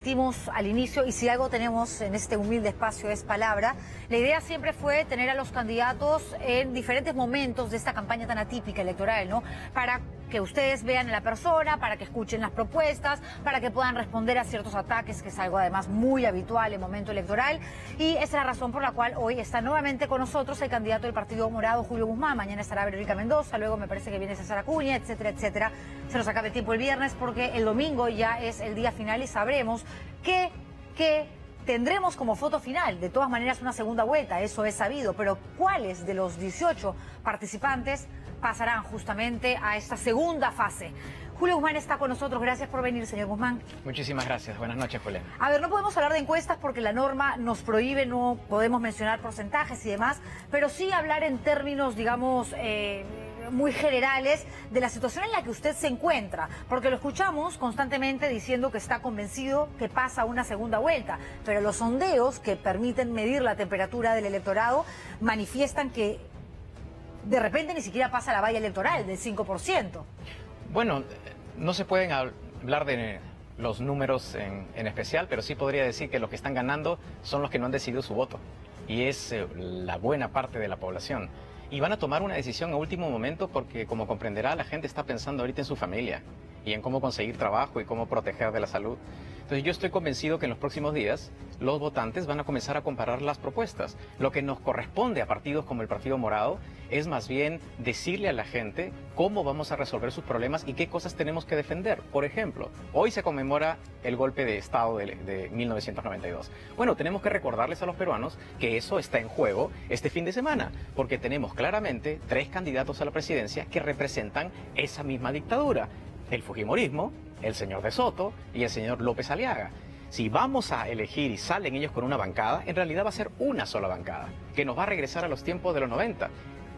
Dimos al inicio, y si algo tenemos en este humilde espacio es palabra, la idea siempre fue tener a los candidatos en diferentes momentos de esta campaña tan atípica electoral, ¿no? Para que ustedes vean a la persona, para que escuchen las propuestas, para que puedan responder a ciertos ataques, que es algo además muy habitual en momento electoral. Y esa es la razón por la cual hoy está nuevamente con nosotros el candidato del Partido Morado, Julio Guzmán. Mañana estará Verónica Mendoza, luego me parece que viene César Acuña, etcétera, etcétera. Se nos acaba el tiempo el viernes porque el domingo ya es el día final y sabremos que tendremos como foto final. De todas maneras, una segunda vuelta, eso es sabido, pero ¿cuáles de los 18 participantes pasarán justamente a esta segunda fase? Julio Guzmán está con nosotros. Gracias por venir, señor Guzmán. Muchísimas gracias. Buenas noches, Julián. A ver, no podemos hablar de encuestas porque la norma nos prohíbe, no podemos mencionar porcentajes y demás, pero sí hablar en términos, digamos, muy generales de la situación en la que usted se encuentra, porque lo escuchamos constantemente diciendo que está convencido que pasa una segunda vuelta, pero los sondeos que permiten medir la temperatura del electorado manifiestan que de repente ni siquiera pasa la valla electoral del 5%. Bueno, no se pueden hablar de los números en especial, pero sí podría decir que los que están ganando son los que no han decidido su voto, y es la buena parte de la población. Y van a tomar una decisión a último momento porque, como comprenderá, la gente está pensando ahorita en su familia y en cómo conseguir trabajo y cómo proteger de la salud. Entonces yo estoy convencido que en los próximos días los votantes van a comenzar a comparar las propuestas. Lo que nos corresponde a partidos como el Partido Morado es más bien decirle a la gente cómo vamos a resolver sus problemas y qué cosas tenemos que defender. Por ejemplo, hoy se conmemora el golpe de Estado de 1992. Bueno, tenemos que recordarles a los peruanos que eso está en juego este fin de semana, porque tenemos claramente 3 candidatos a la presidencia que representan esa misma dictadura: el fujimorismo, el señor de Soto y el señor López Aliaga. Si vamos a elegir y salen ellos con una bancada, en realidad va a ser una sola bancada, que nos va a regresar a los tiempos de los 90.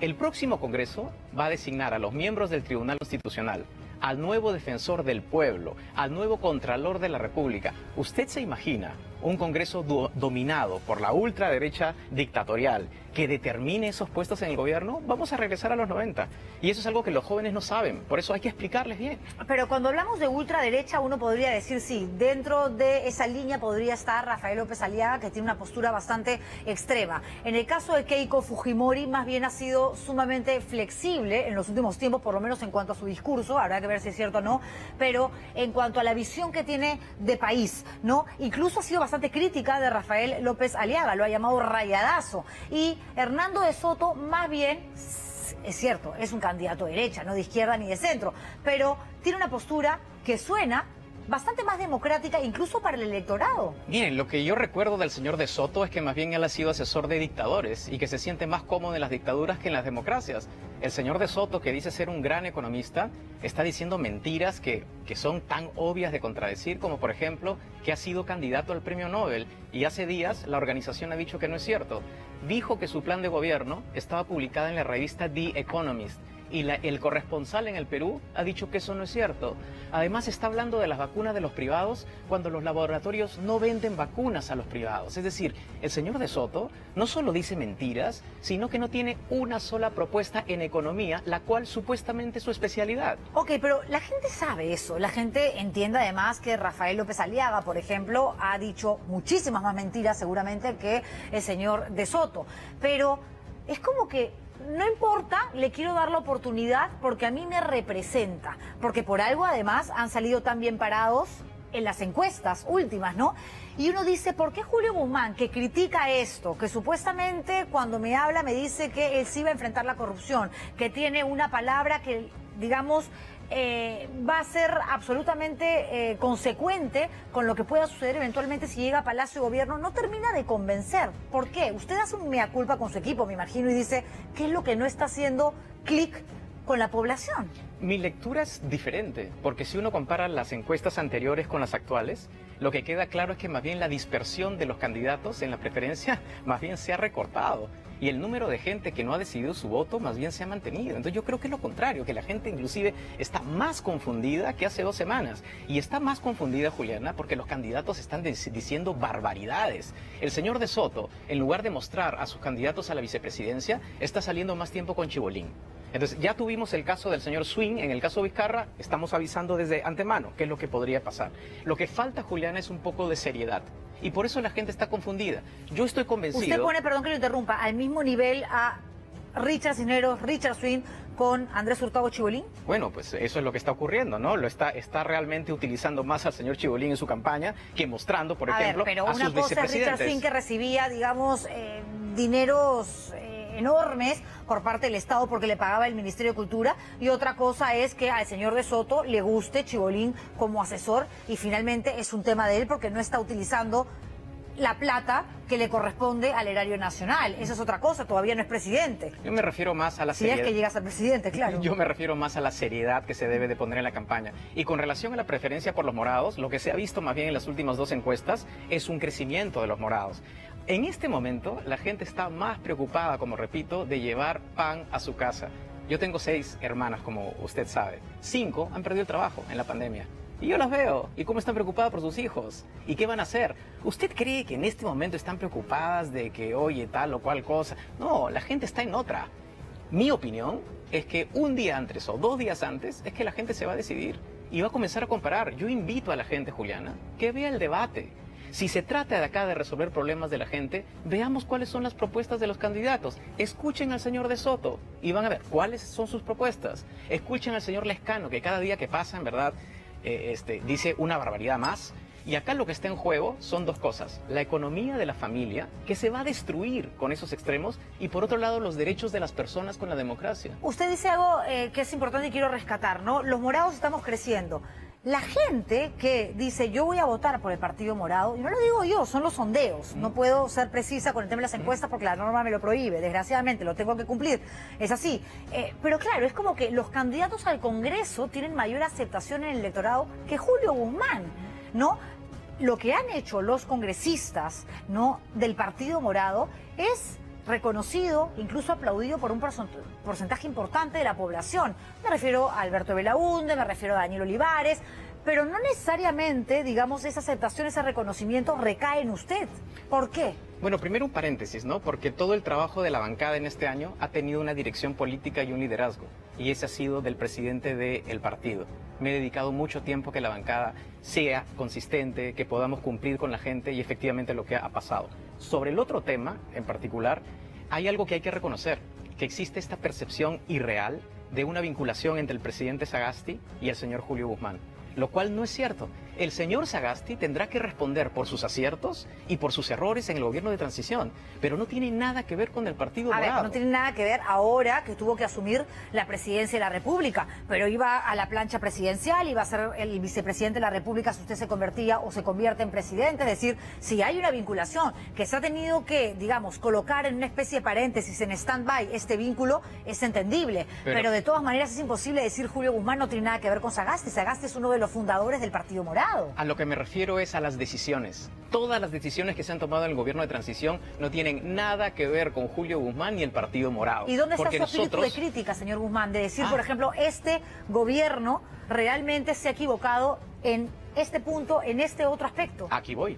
El próximo Congreso va a designar a los miembros del Tribunal Constitucional, al nuevo defensor del pueblo, al nuevo Contralor de la República. ¿Usted se imagina un Congreso dominado por la ultraderecha dictatorial que determine esos puestos en el gobierno? Vamos a regresar a los 90. Y eso es algo que los jóvenes no saben, por eso hay que explicarles bien. Pero cuando hablamos de ultraderecha, uno podría decir, sí, dentro de esa línea podría estar Rafael López Aliaga, que tiene una postura bastante extrema. En el caso de Keiko Fujimori, más bien ha sido sumamente flexible en los últimos tiempos, por lo menos en cuanto a su discurso, habrá que ver si es cierto o no, pero en cuanto a la visión que tiene de país, ¿no? Incluso ha sido bastante crítica de Rafael López Aliaga, lo ha llamado rayadazo. Y Hernando de Soto, más bien, es cierto, es un candidato de derecha, no de izquierda ni de centro, pero tiene una postura que suena bastante más democrática, incluso para el electorado. Miren, lo que yo recuerdo del señor de Soto es que más bien él ha sido asesor de dictadores y que se siente más cómodo en las dictaduras que en las democracias. El señor de Soto, que dice ser un gran economista, está diciendo mentiras que son tan obvias de contradecir, como por ejemplo que ha sido candidato al premio Nobel, y hace días la organización ha dicho que no es cierto. Dijo que su plan de gobierno estaba publicado en la revista The Economist, y el corresponsal en el Perú ha dicho que eso no es cierto. Además está hablando de las vacunas de los privados cuando los laboratorios no venden vacunas a los privados. Es decir, el señor de Soto no solo dice mentiras, sino que no tiene una sola propuesta en economía, la cual supuestamente es su especialidad. Ok, pero la gente sabe eso. La gente entiende además que Rafael López Aliaga, por ejemplo, ha dicho muchísimas más mentiras seguramente que el señor de Soto. Pero es como que no importa, le quiero dar la oportunidad porque a mí me representa, porque por algo además han salido tan bien parados en las encuestas últimas, ¿no? Y uno dice, ¿por qué Julio Guzmán, que critica esto, que supuestamente cuando me habla me dice que él sí va a enfrentar la corrupción, que tiene una palabra que, digamos, va a ser absolutamente consecuente con lo que pueda suceder eventualmente si llega a Palacio de Gobierno, no termina de convencer? ¿Por qué? Usted hace un mea culpa con su equipo, me imagino, y dice, ¿qué es lo que no está haciendo clic con la población? Mi lectura es diferente, porque si uno compara las encuestas anteriores con las actuales, lo que queda claro es que más bien la dispersión de los candidatos en la preferencia más bien se ha recortado, y el número de gente que no ha decidido su voto más bien se ha mantenido. Entonces yo creo que es lo contrario, que la gente inclusive está más confundida que hace 2 semanas, y está más confundida, Juliana, porque los candidatos están diciendo barbaridades. El señor de Soto, en lugar de mostrar a sus candidatos a la vicepresidencia, está saliendo más tiempo con Chibolín. Entonces, ya tuvimos el caso del señor Swing, en el caso Vizcarra, estamos avisando desde antemano qué es lo que podría pasar. Lo que falta, Juliana, es un poco de seriedad. Y por eso la gente está confundida. Yo estoy convencido... Usted pone, perdón que lo interrumpa, al mismo nivel a Richard Cisneros, Richard Swing, con Andrés Hurtado Chibolín. Bueno, pues eso es lo que está ocurriendo, ¿no? Está realmente utilizando más al señor Chibolín en su campaña que mostrando, por ejemplo, pero a una sus cosa es Richard vicepresidentes. Swing, que recibía, digamos, dineros enormes por parte del Estado porque le pagaba el Ministerio de Cultura, y otra cosa es que al señor de Soto le guste Chibolín como asesor, y finalmente es un tema de él porque no está utilizando la plata que le corresponde al erario nacional. Esa es otra cosa, todavía no es presidente. Yo me refiero más a la Si seriedad. es que llegas al presidente, claro. Yo me refiero más a la seriedad que se debe de poner en la campaña. Y con relación a la preferencia por los morados, lo que se ha visto más bien en las últimas 2 encuestas es un crecimiento de los morados. En este momento, la gente está más preocupada, como repito, de llevar pan a su casa. Yo tengo 6 hermanas, como usted sabe. 5 han perdido el trabajo en la pandemia. Y yo las veo. ¿Y cómo están preocupadas por sus hijos? ¿Y qué van a hacer? ¿Usted cree que en este momento están preocupadas de que, oye, tal o cual cosa? No, la gente está en otra. Mi opinión es que un día antes o 2 días antes es que la gente se va a decidir y va a comenzar a comparar. Yo invito a la gente, Juliana, que vea el debate. Si se trata de acá de resolver problemas de la gente, veamos cuáles son las propuestas de los candidatos. Escuchen al señor de Soto y van a ver cuáles son sus propuestas. Escuchen al señor Lescano, que cada día que pasa, en verdad, dice una barbaridad más. Y acá lo que está en juego son 2 cosas. La economía de la familia, que se va a destruir con esos extremos, y por otro lado los derechos de las personas con la democracia. Usted dice algo que es importante y quiero rescatar, ¿no? Los morados estamos creciendo. La gente que dice yo voy a votar por el Partido Morado, y no lo digo yo, son los sondeos. No puedo ser precisa con el tema de las encuestas porque la norma me lo prohíbe, desgraciadamente, lo tengo que cumplir. Es así. Pero claro, es como que los candidatos al Congreso tienen mayor aceptación en el electorado que Julio Guzmán, ¿no? Lo que han hecho los congresistas, ¿no?, del Partido Morado es reconocido, incluso aplaudido por un porcentaje importante de la población. Me refiero a Alberto Belaúnde, me refiero a Daniel Olivares, pero no necesariamente, digamos, esa aceptación, ese reconocimiento recae en usted. ¿Por qué? Bueno, primero un paréntesis, ¿no? Porque todo el trabajo de la bancada en este año ha tenido una dirección política y un liderazgo, y ese ha sido del presidente del partido. Me he dedicado mucho tiempo a que la bancada sea consistente, que podamos cumplir con la gente, y efectivamente lo que ha pasado. Sobre el otro tema en particular, hay algo que hay que reconocer, que existe esta percepción irreal de una vinculación entre el presidente Sagasti y el señor Julio Guzmán, lo cual no es cierto. El señor Sagasti tendrá que responder por sus aciertos y por sus errores en el gobierno de transición, pero no tiene nada que ver con el Partido Morado. A ver, no tiene nada que ver ahora que tuvo que asumir la presidencia de la República, pero iba a la plancha presidencial, iba a ser el vicepresidente de la República si usted se convertía o se convierte en presidente. Es decir, si hay una vinculación que se ha tenido que, digamos, colocar en una especie de paréntesis, en stand-by, este vínculo es entendible, pero de todas maneras es imposible decir Julio Guzmán no tiene nada que ver con Sagasti. Sagasti es uno de los fundadores del Partido Morado. A lo que me refiero es a las decisiones. Todas las decisiones que se han tomado en el gobierno de transición no tienen nada que ver con Julio Guzmán ni el Partido Morado. ¿Y dónde está su espíritu de crítica, señor Guzmán? De decir, por ejemplo, este gobierno realmente se ha equivocado en este punto, en este otro aspecto. Aquí voy.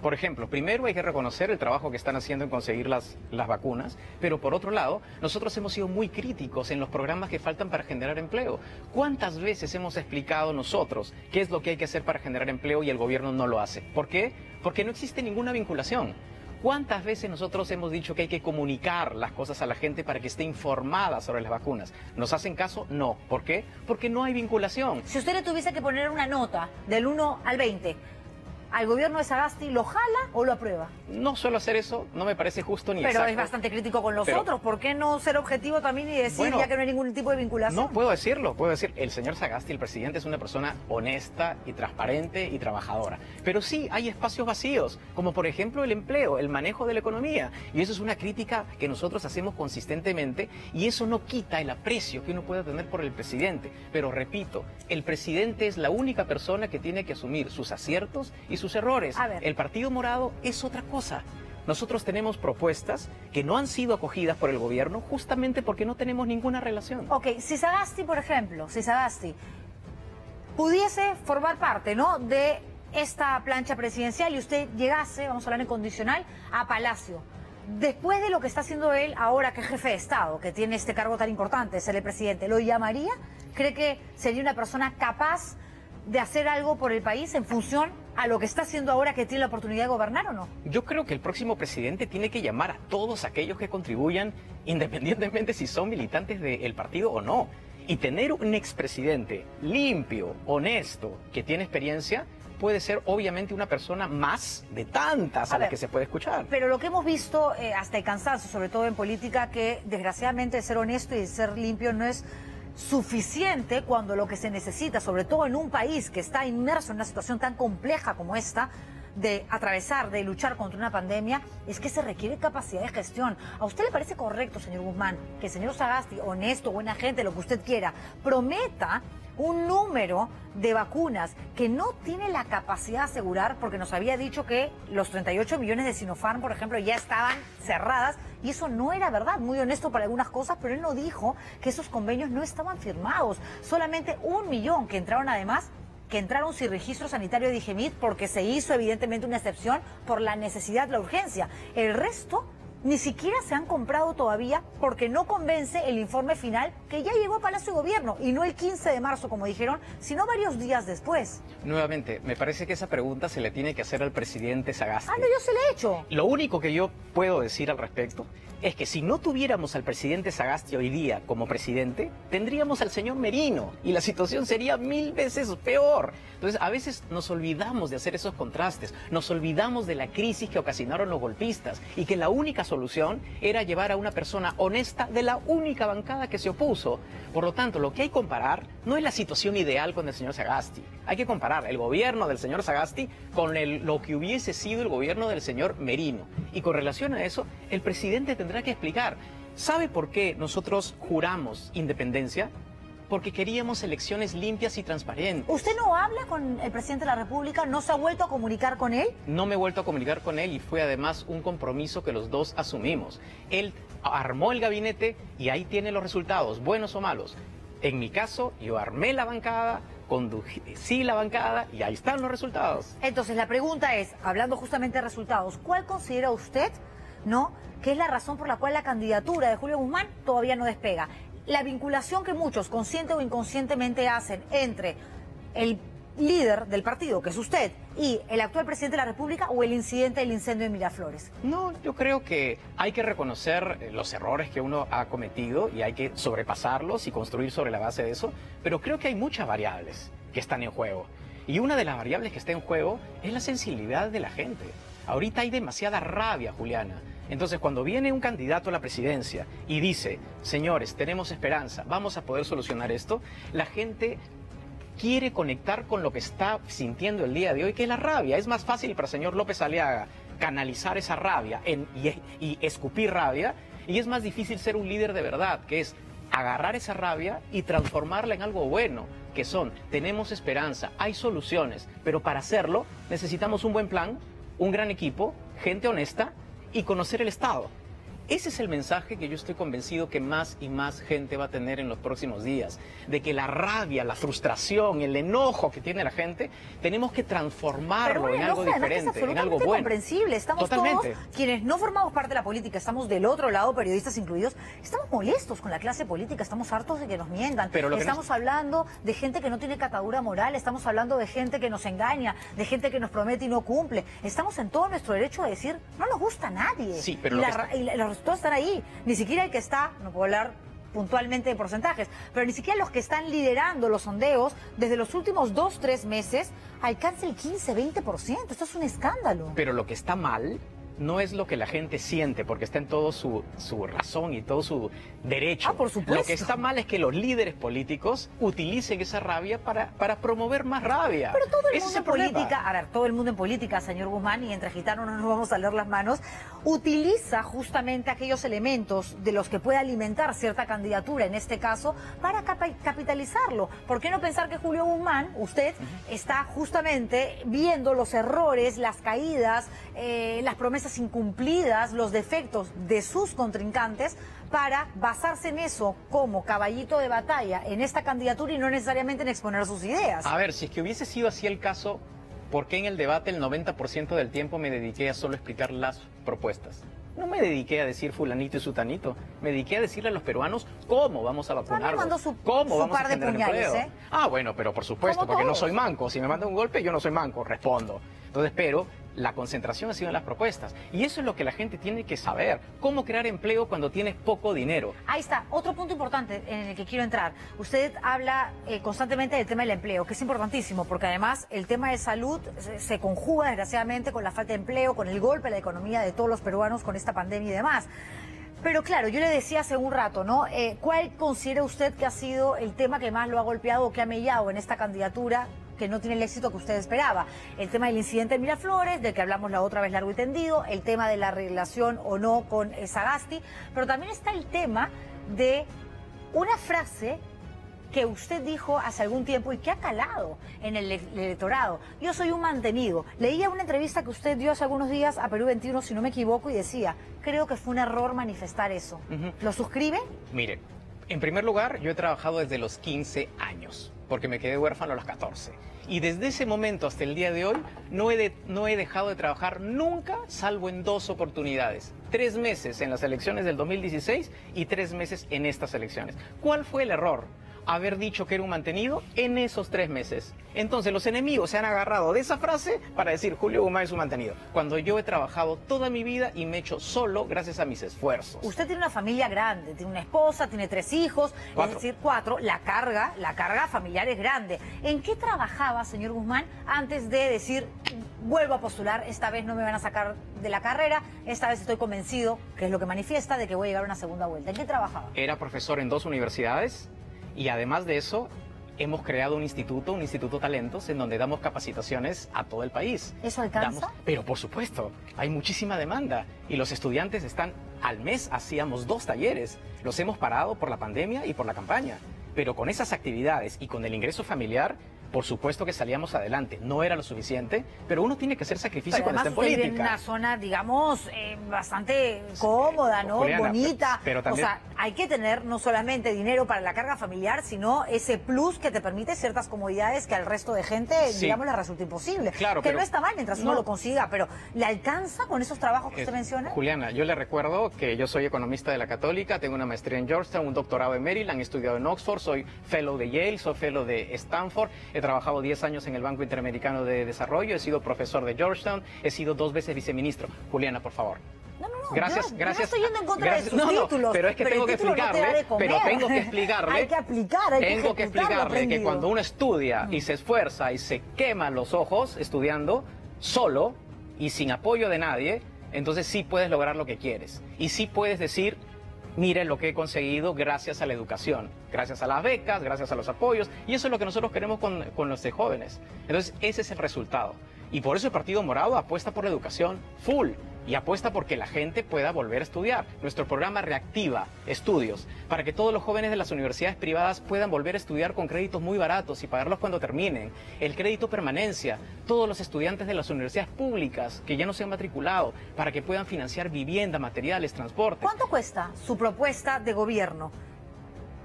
Por ejemplo, primero hay que reconocer el trabajo que están haciendo en conseguir las vacunas, pero por otro lado, nosotros hemos sido muy críticos en los programas que faltan para generar empleo. ¿Cuántas veces hemos explicado nosotros qué es lo que hay que hacer para generar empleo y el gobierno no lo hace? ¿Por qué? Porque no existe ninguna vinculación. ¿Cuántas veces nosotros hemos dicho que hay que comunicar las cosas a la gente para que esté informada sobre las vacunas? ¿Nos hacen caso? No. ¿Por qué? Porque no hay vinculación. Si usted le tuviese que poner una nota del 1 al 20... ¿al gobierno de Sagasti lo jala o lo aprueba? No suelo hacer eso, no me parece justo ni exacto. Pero es bastante crítico con los otros. ¿Por qué no ser objetivo también y decir ya que no hay ningún tipo de vinculación? No, puedo decirlo, puedo decir. El señor Sagasti, el presidente, es una persona honesta y transparente y trabajadora. Pero sí, hay espacios vacíos, como por ejemplo el empleo, el manejo de la economía. Y eso es una crítica que nosotros hacemos consistentemente, y eso no quita el aprecio que uno pueda tener por el presidente. Pero repito, el presidente es la única persona que tiene que asumir sus aciertos y sus errores. El Partido Morado es otra cosa. Nosotros tenemos propuestas que no han sido acogidas por el gobierno justamente porque no tenemos ninguna relación. Ok, si Sagasti, por ejemplo, si Sagasti pudiese formar parte, ¿no?, de esta plancha presidencial y usted llegase, vamos a hablar en condicional, a Palacio, después de lo que está haciendo él ahora que es jefe de Estado, que tiene este cargo tan importante, ser el presidente, ¿lo llamaría? ¿Cree que sería una persona capaz de hacer algo por el país en función a lo que está haciendo ahora que tiene la oportunidad de gobernar o no? Yo creo que el próximo presidente tiene que llamar a todos aquellos que contribuyan, independientemente si son militantes del partido o no. Y tener un expresidente limpio, honesto, que tiene experiencia, puede ser obviamente una persona más de tantas a las que se puede escuchar. Pero lo que hemos visto hasta el cansancio, sobre todo en política, que desgraciadamente ser honesto y ser limpio no es suficiente cuando lo que se necesita, sobre todo en un país que está inmerso en una situación tan compleja como esta, de atravesar, de luchar contra una pandemia, es que se requiere capacidad de gestión. ¿A usted le parece correcto, señor Guzmán, que el señor Sagasti, honesto, buena gente, lo que usted quiera, prometa un número de vacunas que no tiene la capacidad de asegurar, porque nos había dicho que los 38 millones de Sinopharm, por ejemplo, ya estaban cerradas, y eso no era verdad, muy honesto para algunas cosas, pero él no dijo que esos convenios no estaban firmados, solamente 1 millón que entraron además, que entraron sin registro sanitario de Digemit, porque se hizo evidentemente una excepción por la necesidad, la urgencia. El resto ni siquiera se han comprado todavía porque no convence el informe final que ya llegó a Palacio de Gobierno, y no el 15 de marzo, como dijeron, sino varios días después. Nuevamente, me parece que esa pregunta se le tiene que hacer al presidente Sagasti. Ah, no, yo se la he hecho. Lo único que yo puedo decir al respecto es que si no tuviéramos al presidente Sagasti hoy día como presidente, tendríamos al señor Merino y la situación sería 1000 veces peor. Entonces, a veces nos olvidamos de hacer esos contrastes, nos olvidamos de la crisis que ocasionaron los golpistas y que la única solución era llevar a una persona honesta de la única bancada que se opuso. Por lo tanto, lo que hay que comparar no es la situación ideal con el señor Sagasti. Hay que comparar el gobierno del señor Sagasti con lo que hubiese sido el gobierno del señor Merino. Y con relación a eso, el presidente tendrá que explicar. ¿Sabe por qué nosotros juramos independencia? Porque queríamos elecciones limpias y transparentes. ¿Usted no habla con el presidente de la República? ¿No se ha vuelto a comunicar con él? No me he vuelto a comunicar con él y fue además un compromiso que los dos asumimos. Él armó el gabinete y ahí tiene los resultados, buenos o malos. En mi caso, yo armé la bancada, conducí la bancada y ahí están los resultados. Entonces, la pregunta es, hablando justamente de resultados, ¿cuál considera usted, que es la razón por la cual la candidatura de Julio Guzmán todavía no despega? La vinculación que muchos, consciente o inconscientemente, hacen entre el líder del partido, que es usted, y el actual presidente de la República, o el incidente del incendio de Miraflores. No, yo creo que hay que reconocer los errores que uno ha cometido y hay que sobrepasarlos y construir sobre la base de eso, pero creo que hay muchas variables que están en juego. Y una de las variables que está en juego es la sensibilidad de la gente. Ahorita hay demasiada rabia, Juliana. Entonces, cuando viene un candidato a la presidencia y dice, señores, tenemos esperanza, vamos a poder solucionar esto, la gente quiere conectar con lo que está sintiendo el día de hoy, que es la rabia. Es más fácil para el señor López Aliaga canalizar esa rabia y escupir rabia, y es más difícil ser un líder de verdad, que es agarrar esa rabia y transformarla en algo bueno, que son, tenemos esperanza, hay soluciones, pero para hacerlo necesitamos un buen plan, un gran equipo, gente honesta y conocer el Estado. Ese es el mensaje que yo estoy convencido que más y más gente va a tener en los próximos días, de que la rabia, la frustración, el enojo que tiene la gente, tenemos que transformarlo en algo diferente, en algo bueno. Comprensible. Estamos todos, quienes no formamos parte de la política, estamos del otro lado, periodistas incluidos, estamos molestos con la clase política, estamos hartos de que nos mientan. Estamos hablando de gente que no tiene catadura moral, estamos hablando de gente que nos engaña, de gente que nos promete y no cumple. Estamos en todo nuestro derecho a decir, no nos gusta a nadie. Sí, pero los resultados están ahí. Ni siquiera el que está, no puedo hablar puntualmente de porcentajes, pero ni siquiera los que están liderando los sondeos desde los últimos 2-3 meses alcanza el 15-20%. Esto es un escándalo. Pero lo que está mal no es lo que la gente siente, porque está en todo su razón y todo su derecho. Por supuesto. Lo que está mal es que los líderes políticos utilicen esa rabia para promover más rabia. Pero todo el mundo en política, a ver, todo el mundo en política, señor Guzmán, y entre gitanos no nos vamos a leer las manos, utiliza justamente aquellos elementos de los que puede alimentar cierta candidatura, en este caso, para capitalizarlo. ¿Por qué no pensar que Julio Guzmán, usted, está justamente viendo los errores, las caídas, las promesas incumplidas, los defectos de sus contrincantes, para basarse en eso como caballito de batalla en esta candidatura y no necesariamente en exponer sus ideas? A ver, si es que hubiese sido así el caso, ¿por qué en el debate el 90% del tiempo me dediqué a solo explicar las propuestas? No me dediqué a decir fulanito y sutanito, me dediqué a decirle a los peruanos cómo vamos a vacunarlos, cómo vamos a generar empleo. Ah, bueno, pero por supuesto, porque no soy manco. Si me mandan un golpe, yo no soy manco, respondo. Entonces, pero la concentración ha sido en las propuestas. Y eso es lo que la gente tiene que saber. Cómo crear empleo cuando tienes poco dinero. Ahí está, otro punto importante en el que quiero entrar. Usted habla constantemente del tema del empleo, que es importantísimo, porque además el tema de salud se conjuga desgraciadamente con la falta de empleo, con el golpe a la economía de todos los peruanos con esta pandemia y demás. Pero claro, yo le decía hace un rato, ¿no? ¿Cuál considera usted que ha sido el tema que más lo ha golpeado o que ha mellado en esta candidatura que no tiene el éxito que usted esperaba? El tema del incidente en Miraflores, del que hablamos la otra vez largo y tendido, el tema de la relación o no con Sagasti, pero también está el tema de una frase que usted dijo hace algún tiempo y que ha calado en el electorado. Yo soy un mantenido. Leía una entrevista que usted dio hace algunos días a Perú 21, si no me equivoco, y decía, creo que fue un error manifestar eso. ¿Lo suscribe? Mire, en primer lugar, yo he trabajado desde los 15 años, porque me quedé huérfano a los 14. Y desde ese momento hasta el día de hoy no he dejado de trabajar nunca, salvo en 2 oportunidades. 3 meses en las elecciones del 2016 y 3 meses en estas elecciones. ¿Cuál fue el error? Haber dicho que era un mantenido en esos 3 meses. Entonces los enemigos se han agarrado de esa frase para decir Julio Guzmán es un mantenido, cuando yo he trabajado toda mi vida y me he hecho solo gracias a mis esfuerzos. Usted tiene una familia grande, tiene una esposa, tiene 3 hijos, 4. Es decir, 4, la carga familiar es grande. ¿En qué trabajaba, señor Guzmán, antes de decir, vuelvo a postular, esta vez no me van a sacar de la carrera, esta vez estoy convencido, que es lo que manifiesta, de que voy a llegar a una segunda vuelta? ¿En qué trabajaba? Era profesor en 2 universidades. Y además de eso, hemos creado un instituto talentos, en donde damos capacitaciones a todo el país. ¿Eso alcanza? Pero por supuesto, hay muchísima demanda. Y los estudiantes están, al mes hacíamos 2 talleres. Los hemos parado por la pandemia y por la campaña. Pero con esas actividades y con el ingreso familiar, por supuesto que salíamos adelante. No era lo suficiente, pero uno tiene que hacer sacrificio cuando está en política. Vive en una zona, digamos, bastante cómoda, ¿no? Juliana, bonita. Pero también... O sea, hay que tener no solamente dinero para la carga familiar, sino ese plus que te permite ciertas comodidades que al resto de gente, digamos, le resulta imposible. Claro, que no está mal mientras uno lo consiga, pero ¿le alcanza con esos trabajos que usted menciona? Juliana, yo le recuerdo que yo soy economista de la Católica, tengo una maestría en Georgetown, un doctorado en Maryland, he estudiado en Oxford, soy fellow de Yale, soy fellow de Stanford, he trabajado 10 años en el Banco Interamericano de Desarrollo, he sido profesor de Georgetown, he sido 2 veces viceministro. Juliana, por favor. No, gracias. Yo no estoy yendo en contra de sus títulos. Pero es que tengo que explicarle, tengo que aplicar, tengo que explicarle que cuando uno estudia y se esfuerza y se quema los ojos estudiando solo y sin apoyo de nadie, entonces sí puedes lograr lo que quieres. Y sí puedes decir, mire lo que he conseguido gracias a la educación, gracias a las becas, gracias a los apoyos, y eso es lo que nosotros queremos con los jóvenes. Entonces, ese es el resultado. Y por eso el Partido Morado apuesta por la educación full y apuesta porque la gente pueda volver a estudiar. Nuestro programa reactiva estudios para que todos los jóvenes de las universidades privadas puedan volver a estudiar con créditos muy baratos y pagarlos cuando terminen. El crédito permanencia, todos los estudiantes de las universidades públicas que ya no se han matriculado para que puedan financiar vivienda, materiales, transporte. ¿Cuánto cuesta su propuesta de gobierno?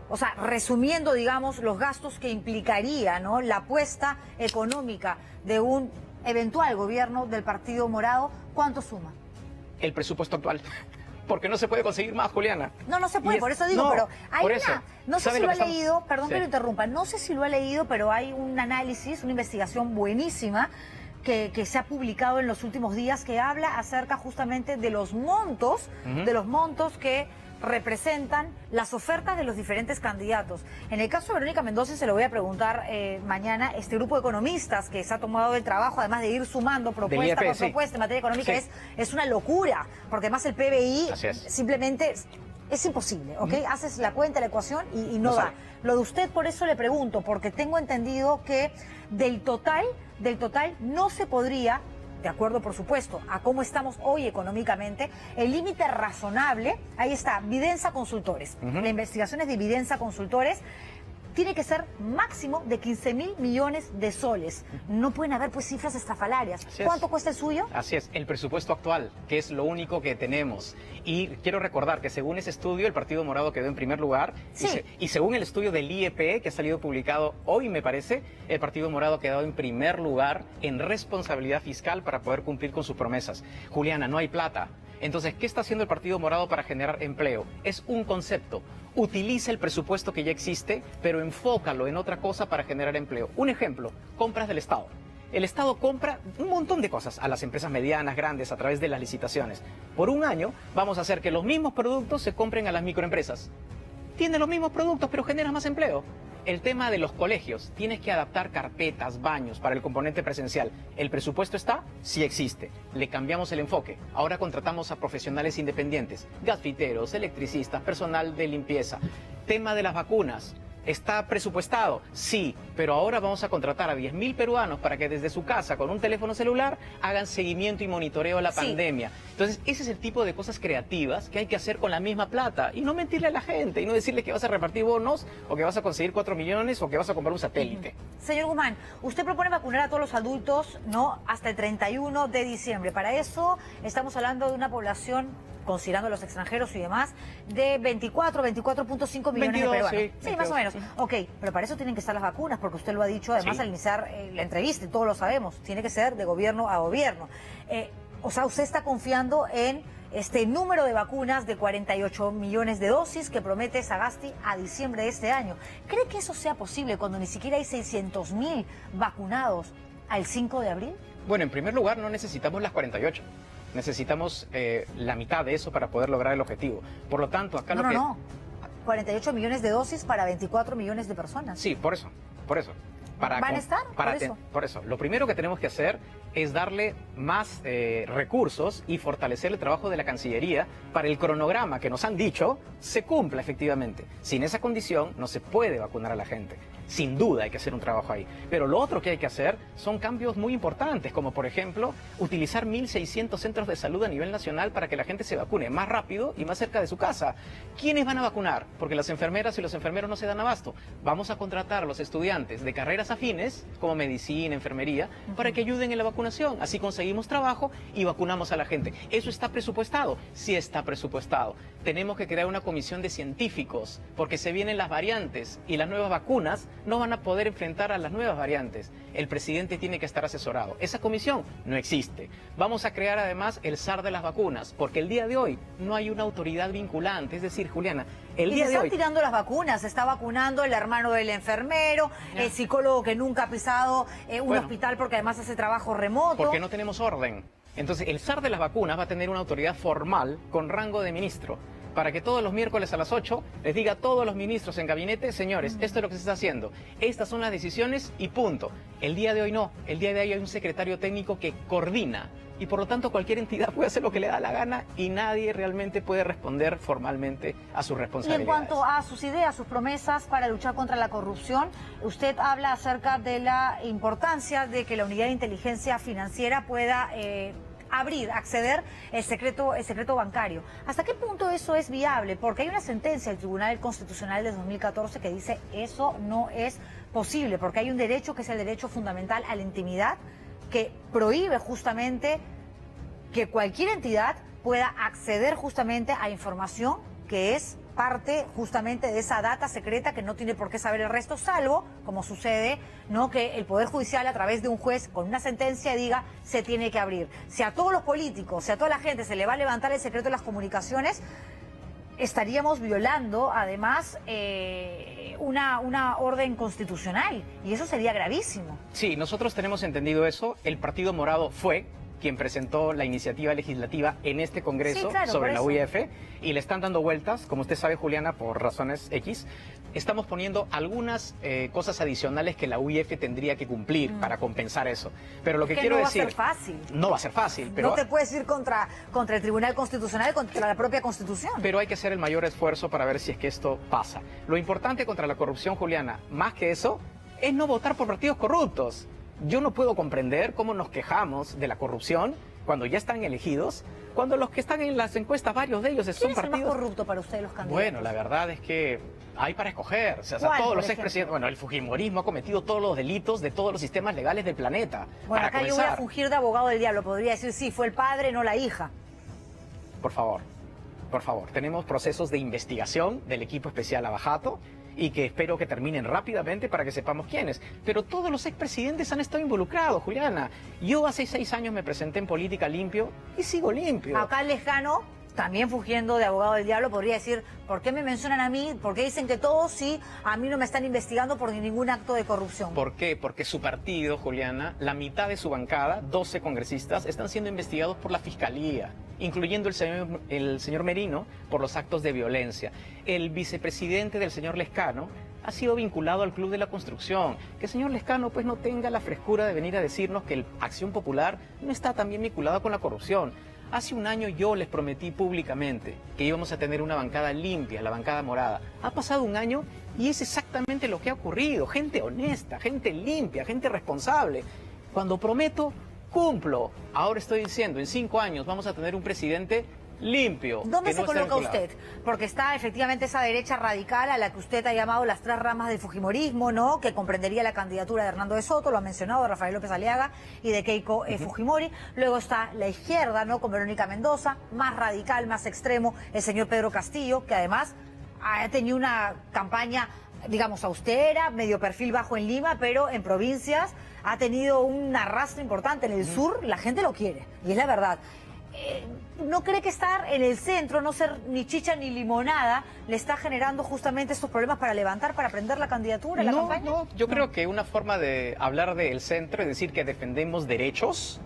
O sea, resumiendo, digamos, los gastos que implicaría, ¿no?, la apuesta económica de un eventual gobierno del Partido Morado, ¿cuánto suma? El presupuesto actual. Porque no se puede conseguir más, Juliana. No se puede, por eso digo, no, pero hay por una... eso. No sé si lo ha leído, perdón sí, que lo interrumpa, no sé si lo ha leído, pero hay un análisis, una investigación buenísima que se ha publicado en los últimos días que habla acerca justamente de los montos, que representan las ofertas de los diferentes candidatos. En el caso de Verónica Mendoza, se lo voy a preguntar mañana, este grupo de economistas que se ha tomado el trabajo, además de ir sumando propuesta por propuesta en materia económica, es una locura, porque además el PBI simplemente es imposible, ¿ok? Haces la cuenta, la ecuación y no da. Lo de usted, por eso le pregunto, porque tengo entendido que del total no se podría, de acuerdo, por supuesto, a cómo estamos hoy económicamente, el límite razonable, ahí está, Vidensa Consultores. La investigación es de Vidensa Consultores, tiene que ser máximo de 15.000 millones de soles. No pueden haber pues cifras estrafalarias. ¿Cuánto cuesta el suyo? Así es, el presupuesto actual, que es lo único que tenemos. Y quiero recordar que según ese estudio, el Partido Morado quedó en primer lugar. Sí. Y según el estudio del IEP, que ha salido publicado hoy, me parece, el Partido Morado ha quedado en primer lugar en responsabilidad fiscal para poder cumplir con sus promesas. Juliana, no hay plata. Entonces, ¿qué está haciendo el Partido Morado para generar empleo? Es un concepto. Utiliza el presupuesto que ya existe, pero enfócalo en otra cosa para generar empleo. Un ejemplo, compras del Estado. El Estado compra un montón de cosas a las empresas medianas, grandes, a través de las licitaciones. Por un año vamos a hacer que los mismos productos se compren a las microempresas. Tienen los mismos productos, pero generan más empleo. El tema de los colegios, tienes que adaptar carpetas, baños para el componente presencial. ¿El presupuesto está? Sí existe. Le cambiamos el enfoque. Ahora contratamos a profesionales independientes, gasfiteros, electricistas, personal de limpieza. Tema de las vacunas. ¿Está presupuestado? Sí, pero ahora vamos a contratar a 10.000 peruanos para que desde su casa, con un teléfono celular, hagan seguimiento y monitoreo de la pandemia. Entonces, ese es el tipo de cosas creativas que hay que hacer con la misma plata y no mentirle a la gente y no decirle que vas a repartir bonos o que vas a conseguir 4 millones o que vas a comprar un satélite. Señor Guzmán, usted propone vacunar a todos los adultos, ¿no?, hasta el 31 de diciembre. Para eso estamos hablando de una población, considerando los extranjeros y demás, de 24.5 millones de peruanos. Sí, más o menos. Ok, pero para eso tienen que estar las vacunas, porque usted lo ha dicho además al iniciar la entrevista, y todos lo sabemos, tiene que ser de gobierno a gobierno. O sea, usted está confiando en este número de vacunas de 48 millones de dosis que promete Sagasti a diciembre de este año. ¿Cree que eso sea posible cuando ni siquiera hay 600.000 vacunados al 5 de abril? Bueno, en primer lugar, no necesitamos las 48. Necesitamos la mitad de eso para poder lograr el objetivo. Por lo tanto, acá No. 48 millones de dosis para 24 millones de personas. Sí, por eso. ¿Van a estar? Por eso. Lo primero que tenemos que hacer es darle más recursos y fortalecer el trabajo de la Cancillería para el cronograma que nos han dicho se cumpla efectivamente. Sin esa condición no se puede vacunar a la gente. Sin duda hay que hacer un trabajo ahí. Pero lo otro que hay que hacer son cambios muy importantes, como por ejemplo utilizar 1.600 centros de salud a nivel nacional para que la gente se vacune más rápido y más cerca de su casa. ¿Quiénes van a vacunar? Porque las enfermeras y los enfermeros no se dan abasto. Vamos a contratar a los estudiantes de carreras afines, como medicina, enfermería, para que ayuden en la vacunación. Así conseguimos trabajo y vacunamos a la gente. ¿Eso está presupuestado? Sí está presupuestado. Tenemos que crear una comisión de científicos, porque se vienen las variantes y las nuevas vacunas no van a poder enfrentar a las nuevas variantes. El presidente tiene que estar asesorado. Esa comisión no existe. Vamos a crear además el SAR de las vacunas, porque el día de hoy no hay una autoridad vinculante. Es decir, Juliana, el día de hoy... Y se están tirando las vacunas. Se está vacunando el hermano del enfermero, el psicólogo que nunca ha pisado un hospital porque además hace trabajo remoto. Porque no tenemos orden. Entonces, el SAR de las vacunas va a tener una autoridad formal con rango de ministro, para que todos los miércoles a las 8 les diga a todos los ministros en gabinete: señores, esto es lo que se está haciendo, estas son las decisiones y punto. El día de hoy no, el día de hoy hay un secretario técnico que coordina y por lo tanto cualquier entidad puede hacer lo que le da la gana y nadie realmente puede responder formalmente a sus responsabilidades. Y en cuanto a sus ideas, sus promesas para luchar contra la corrupción, usted habla acerca de la importancia de que la unidad de inteligencia financiera pueda acceder el secreto bancario. ¿Hasta qué punto eso es viable? Porque hay una sentencia del Tribunal Constitucional de 2014 que dice eso no es posible, porque hay un derecho que es el derecho fundamental a la intimidad, que prohíbe justamente que cualquier entidad pueda acceder justamente a información que es parte justamente de esa data secreta que no tiene por qué saber el resto, salvo, como sucede, ¿no?, que el Poder Judicial a través de un juez con una sentencia diga se tiene que abrir. Si a todos los políticos, si a toda la gente se le va a levantar el secreto de las comunicaciones, estaríamos violando además una orden constitucional y eso sería gravísimo. Sí, nosotros tenemos entendido eso. El Partido Morado fue quien presentó la iniciativa legislativa en este Congreso sobre la UIF y le están dando vueltas, como usted sabe, Juliana, por razones X. Estamos poniendo algunas cosas adicionales que la UIF tendría que cumplir para compensar eso. Pero lo que quiero decir... no va a ser fácil. No va a ser fácil, pero... No te puedes ir contra el Tribunal Constitucional, contra la propia Constitución. Pero hay que hacer el mayor esfuerzo para ver si es que esto pasa. Lo importante contra la corrupción, Juliana, más que eso, es no votar por partidos corruptos. Yo no puedo comprender cómo nos quejamos de la corrupción cuando ya están elegidos, cuando los que están en las encuestas, varios de ellos son ¿Quién es el partidos... más corrupto para usted de los candidatos? Bueno, la verdad es que hay para escoger. O sea, ¿Cuál, todos por los ejemplo? expresidentes... Bueno, el fujimorismo ha cometido todos los delitos de todos los sistemas legales del planeta. Bueno, para acá yo voy a comenzar. fungir de abogado del diablo. Podría decir, sí, fue el padre, no la hija. Por favor, tenemos procesos de investigación del equipo especial Abajato y que espero que terminen rápidamente para que sepamos quiénes. Pero todos los expresidentes han estado involucrados, Juliana. Yo hace 6 años me presenté en Política Limpio y sigo limpio. Acá Lescano, también fugiendo de abogado del diablo, podría decir, ¿por qué me mencionan a mí? ¿Por qué dicen que todos sí? A mí no me están investigando por ningún acto de corrupción. ¿Por qué? Porque su partido, Juliana, la mitad de su bancada, 12 congresistas, están siendo investigados por la Fiscalía, incluyendo el señor Merino por los actos de violencia. El vicepresidente del señor Lescano ha sido vinculado al Club de la Construcción. Que el señor Lescano pues no tenga la frescura de venir a decirnos que Acción Popular no está también vinculada con la corrupción. Hace un año yo les prometí públicamente que íbamos a tener una bancada limpia, la bancada morada. Ha pasado un año y es exactamente lo que ha ocurrido. Gente honesta, gente limpia, gente responsable. Cuando prometo, cumplo. Ahora estoy diciendo, en 5 años vamos a tener un presidente limpio. ¿Dónde se que no esté coloca vinculado. usted? Porque está efectivamente esa derecha radical a la que usted ha llamado las 3 ramas del fujimorismo, ¿no? Que comprendería la candidatura de Hernando de Soto, lo ha mencionado, de Rafael López Aliaga y de Keiko Fujimori. Luego está la izquierda, ¿no? Con Verónica Mendoza, más radical, más extremo, el señor Pedro Castillo, que además ha tenido una campaña, digamos, austera, medio perfil bajo en Lima, pero en provincias ha tenido un arrastre importante. En el sur la gente lo quiere, y es la verdad. ¿No cree que estar en el centro, no ser ni chicha ni limonada, le está generando justamente estos problemas para levantar, para prender la candidatura, la campaña? No, yo creo que una forma de hablar del centro es decir que defendemos derechos,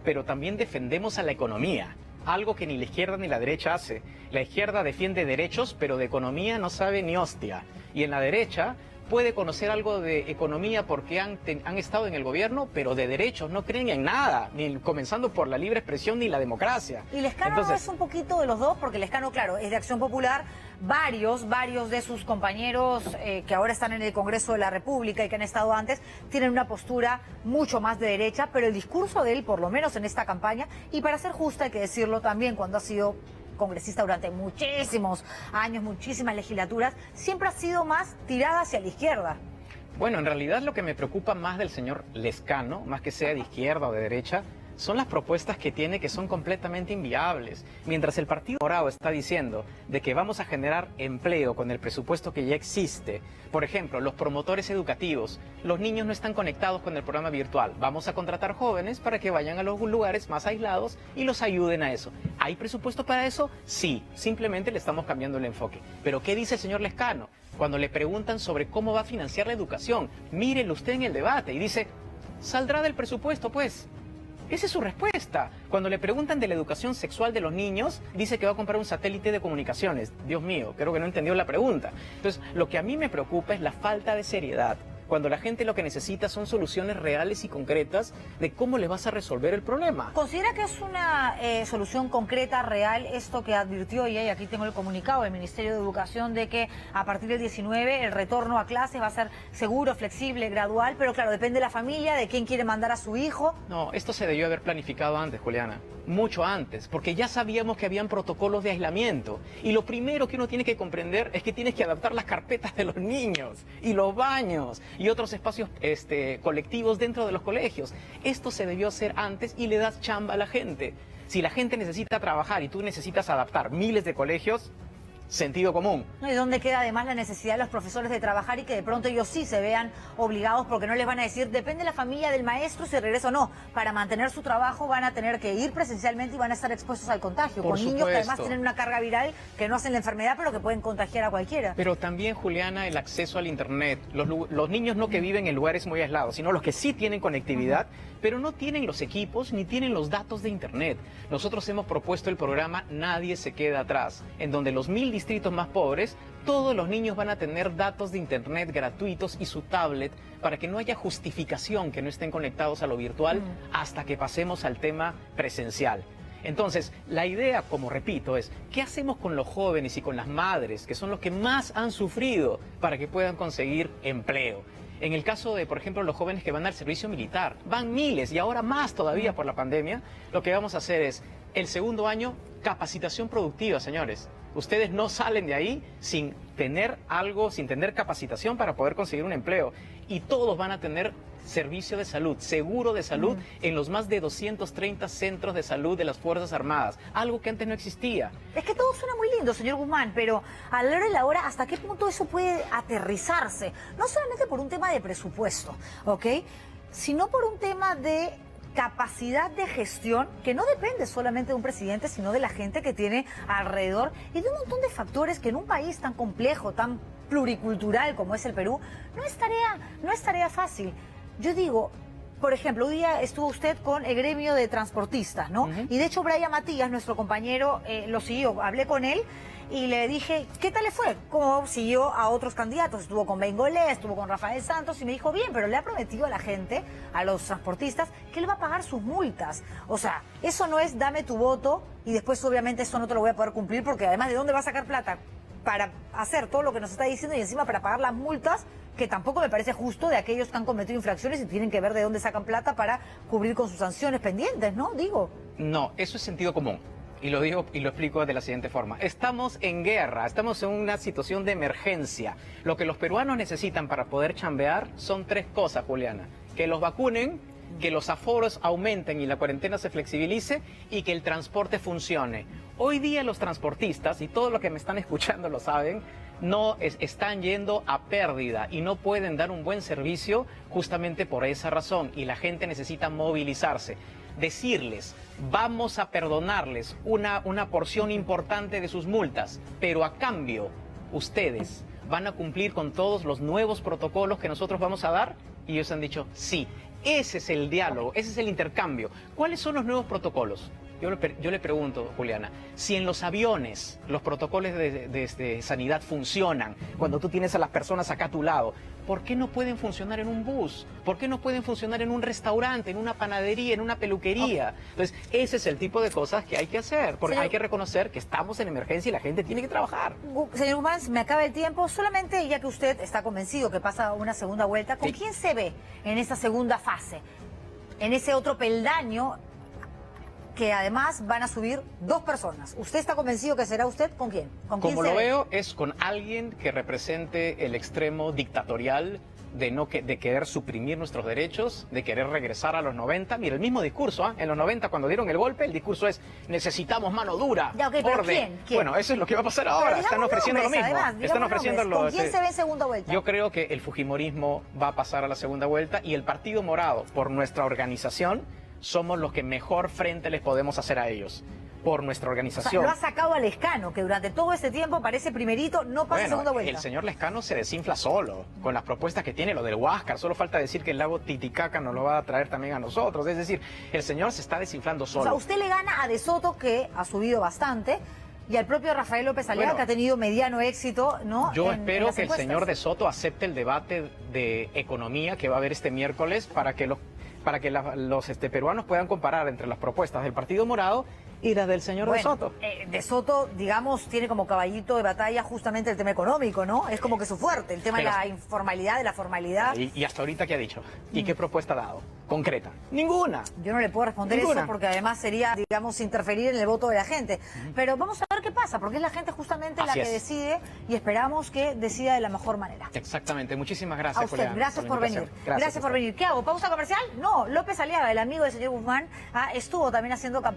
pero también defendemos a la economía. Algo que ni la izquierda ni la derecha hace. La izquierda defiende derechos, pero de economía no sabe ni hostia. Y en la derecha puede conocer algo de economía porque han estado en el gobierno, pero de derechos no creen en nada, ni comenzando por la libre expresión ni la democracia. Y Lescano no es un poquito de los dos, porque Lescano, claro, es de Acción Popular. Varios de sus compañeros que ahora están en el Congreso de la República y que han estado antes, tienen una postura mucho más de derecha, pero el discurso de él, por lo menos en esta campaña, y para ser justa hay que decirlo también, cuando ha sido congresista durante muchísimos años, muchísimas legislaturas, siempre ha sido más tirada hacia la izquierda. Bueno, en realidad lo que me preocupa más del señor Lescano, más que sea de izquierda o de derecha, son las propuestas que tiene que son completamente inviables. Mientras el Partido Morado está diciendo de que vamos a generar empleo con el presupuesto que ya existe, por ejemplo, los promotores educativos, los niños no están conectados con el programa virtual, vamos a contratar jóvenes para que vayan a los lugares más aislados y los ayuden a eso. ¿Hay presupuesto para eso? Sí, simplemente le estamos cambiando el enfoque. Pero ¿qué dice el señor Lescano? Cuando le preguntan sobre cómo va a financiar la educación, mírelo usted en el debate y dice, saldrá del presupuesto pues. Esa es su respuesta. Cuando le preguntan de la educación sexual de los niños, dice que va a comprar un satélite de comunicaciones. Dios mío, creo que no entendió la pregunta. Entonces, lo que a mí me preocupa es la falta de seriedad. Cuando la gente lo que necesita son soluciones reales y concretas de cómo le vas a resolver el problema. ¿Considera que es una solución concreta, real, esto que advirtió, y aquí tengo el comunicado del Ministerio de Educación, de que a partir del 19 el retorno a clases va a ser seguro, flexible, gradual, pero claro, depende de la familia, de quién quiere mandar a su hijo? No, esto se debió haber planificado antes, Juliana. Mucho antes, porque ya sabíamos que habían protocolos de aislamiento. Y lo primero que uno tiene que comprender es que tienes que adaptar las carpetas de los niños y los baños y otros espacios colectivos dentro de los colegios. Esto se debió hacer antes y le das chamba a la gente. Si la gente necesita trabajar y tú necesitas adaptar miles de colegios, sentido común. ¿Y dónde queda además la necesidad de los profesores de trabajar y que de pronto ellos sí se vean obligados, porque no les van a decir, depende de la familia del maestro si regresa o no? Para mantener su trabajo van a tener que ir presencialmente y van a estar expuestos al contagio, Por con niños supuesto. que además tienen una carga viral que no hacen la enfermedad, pero que pueden contagiar a cualquiera. Pero también, Juliana, el acceso al Internet. Los niños no que viven en lugares muy aislados, sino los que sí tienen conectividad, pero no tienen los equipos ni tienen los datos de Internet. Nosotros hemos propuesto el programa Nadie se queda atrás, en donde los 1000 distritos más pobres, todos los niños van a tener datos de Internet gratuitos y su tablet para que no haya justificación que no estén conectados a lo virtual hasta que pasemos al tema presencial. Entonces, la idea, como repito, es ¿qué hacemos con los jóvenes y con las madres, que son los que más han sufrido, para que puedan conseguir empleo? En el caso de, por ejemplo, los jóvenes que van al servicio militar, van miles y ahora más todavía por la pandemia, lo que vamos a hacer es, el segundo año, capacitación productiva, señores. Ustedes no salen de ahí sin tener algo, sin tener capacitación para poder conseguir un empleo. Y todos van a tener servicio de salud, seguro de salud en los más de 230 centros de salud de las Fuerzas Armadas, algo que antes no existía. Es que todo suena muy lindo, señor Guzmán, pero a la hora de la hora, ¿hasta qué punto eso puede aterrizarse? No solamente por un tema de presupuesto, ¿ok? Sino por un tema de capacidad de gestión que no depende solamente de un presidente, sino de la gente que tiene alrededor y de un montón de factores que en un país tan complejo, tan pluricultural como es el Perú, no es tarea fácil. Yo digo, por ejemplo, hoy día estuvo usted con el gremio de transportistas, ¿no? Y de hecho Brian Matías, nuestro compañero, lo siguió, hablé con él y le dije, ¿qué tal le fue? Como siguió a otros candidatos, estuvo con Bengolé, estuvo con Rafael Santos y me dijo, bien, pero le ha prometido a la gente, a los transportistas, que él va a pagar sus multas. O sea, eso no es dame tu voto y después obviamente eso no te lo voy a poder cumplir porque además ¿de dónde va a sacar plata para hacer todo lo que nos está diciendo y encima para pagar las multas? Que tampoco me parece justo de aquellos que han cometido infracciones y tienen que ver de dónde sacan plata para cubrir con sus sanciones pendientes, ¿no? Digo. No, eso es sentido común. Y lo digo y lo explico de la siguiente forma. Estamos en guerra, estamos en una situación de emergencia. Lo que los peruanos necesitan para poder chambear son tres cosas, Juliana. Que los vacunen, que los aforos aumenten y la cuarentena se flexibilice y que el transporte funcione. Hoy día los transportistas, y todos los que me están escuchando lo saben, están yendo a pérdida y no pueden dar un buen servicio justamente por esa razón. Y la gente necesita movilizarse. Decirles, vamos a perdonarles una porción importante de sus multas, pero a cambio, ustedes van a cumplir con todos los nuevos protocolos que nosotros vamos a dar. Y ellos han dicho, sí, ese es el diálogo, ese es el intercambio. ¿Cuáles son los nuevos protocolos? Yo le pregunto, Juliana, si en los aviones los protocolos de sanidad funcionan, cuando tú tienes a las personas acá a tu lado, ¿por qué no pueden funcionar en un bus? ¿Por qué no pueden funcionar en un restaurante, en una panadería, en una peluquería? Entonces, ese es el tipo de cosas que hay que hacer, porque hay que reconocer que estamos en emergencia y la gente tiene que trabajar. Señor Guzmán, me acaba el tiempo. Solamente, ya que usted está convencido que pasa una segunda vuelta, ¿con quién se ve en esa segunda fase? En ese otro peldaño que además van a subir dos personas. ¿Usted está convencido que será usted? ¿Con quién? ¿Con quién Como se lo ve? veo, es con alguien que represente el extremo dictatorial de querer suprimir nuestros derechos, de querer regresar a los 90. Mira, el mismo discurso, en los 90 cuando dieron el golpe, el discurso es necesitamos mano dura, Ya, okay, pero orden. ¿quién? Bueno, eso es lo que va a pasar ahora. Están ofreciendo lo mismo. Además, Están ofreciendo ¿con quién se ve en segunda vuelta? Yo creo que el fujimorismo va a pasar a la segunda vuelta y el Partido Morado, por nuestra organización, somos los que mejor frente les podemos hacer a ellos. Por nuestra organización. O sea, lo ha sacado a Lescano, que durante todo este tiempo parece primerito, no pasa segunda vuelta. El señor Lescano se desinfla solo, con las propuestas que tiene, lo del Huáscar. Solo falta decir que el lago Titicaca nos lo va a traer también a nosotros. Es decir, el señor se está desinflando solo. O sea, usted le gana a De Soto, que ha subido bastante, y al propio Rafael López Aliaga, que ha tenido mediano éxito, ¿no? Yo espero que el señor De Soto acepte el debate de economía que va a haber este miércoles para que los peruanos puedan comparar entre las propuestas del Partido Morado y las del señor De Soto. De Soto, digamos, tiene como caballito de batalla justamente el tema económico, ¿no? Es como que su fuerte, el tema de la informalidad, de la formalidad. ¿Y hasta ahorita qué ha dicho? ¿Y qué propuesta ha dado? Concreta. Ninguna. Yo no le puedo responder eso porque además sería, digamos, interferir en el voto de la gente. Pero vamos a ver qué pasa, porque es la gente justamente la que decide y esperamos que decida de la mejor manera. Exactamente. Muchísimas gracias, a usted, gracias por venir. Gracias por venir. ¿Qué hago? ¿Pausa comercial? No, López Aliaga, el amigo del señor Guzmán, estuvo también haciendo campaña.